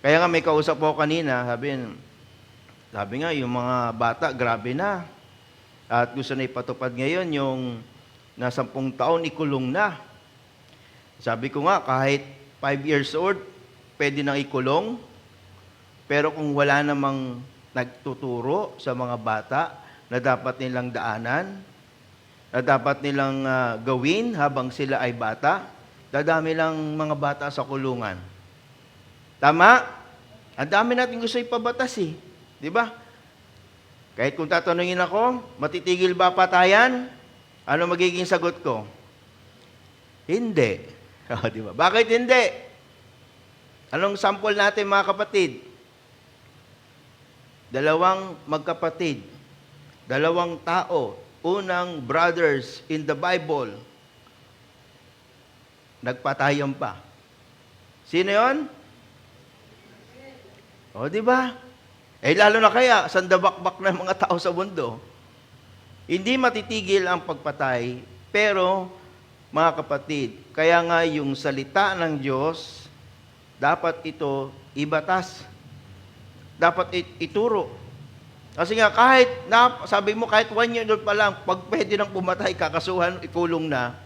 Kaya nga may kausap ko kanina, sabi nga, yung mga bata, grabe na. At gusto na ipatupad ngayon yung na 10 taon ikulong na. Sabi ko nga, kahit 5 years old, pwede nang ikulong. Pero kung wala namang nagtuturo sa mga bata na dapat nilang daanan, na dapat nilang gawin habang sila ay bata, dadami lang mga bata sa kulungan. Tama? Ang dami natin gusto ipabatas eh. Di ba? Kahit kung tatanungin ako, matitigil ba patayan? Ano magiging sagot ko? Hindi. Di ba? Bakit hindi? Anong sample natin mga kapatid? 2 magkapatid, 2 tao, unang brothers in the Bible, nagpatayan pa. Sino yon? O, di ba? Lalo na kaya, sandabakbak ng mga tao sa mundo. Hindi matitigil ang pagpatay, pero, mga kapatid, kaya nga yung salita ng Diyos, dapat ito ibatas. Dapat ituro. Kasi nga, sabi mo, kahit 1 year old pa lang, pag pwede nang pumatay, kakasuhan, ikulong na,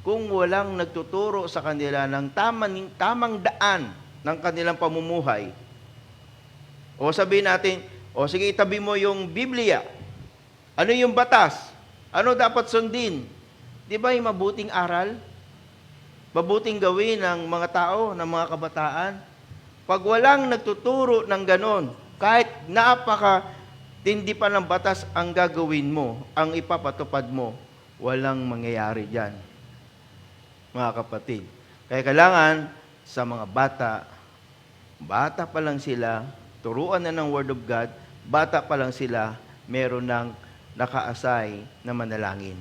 kung walang nagtuturo sa kanila ng tamang daan ng kanilang pamumuhay, o sabihin natin, sige, itabi mo yung Biblia. Ano yung batas? Ano dapat sundin? Di ba yung mabuting aral? Mabuting gawin ng mga tao, ng mga kabataan? Pag walang nagtuturo ng ganon, kahit napaka-tindi pa ng batas ang gagawin mo, ang ipapatupad mo, walang mangyayari dyan, mga kapatid. Kaya kailangan sa mga bata pa lang sila, turuan na ng Word of God, bata pa lang sila, meron ng nakaasay na manalangin.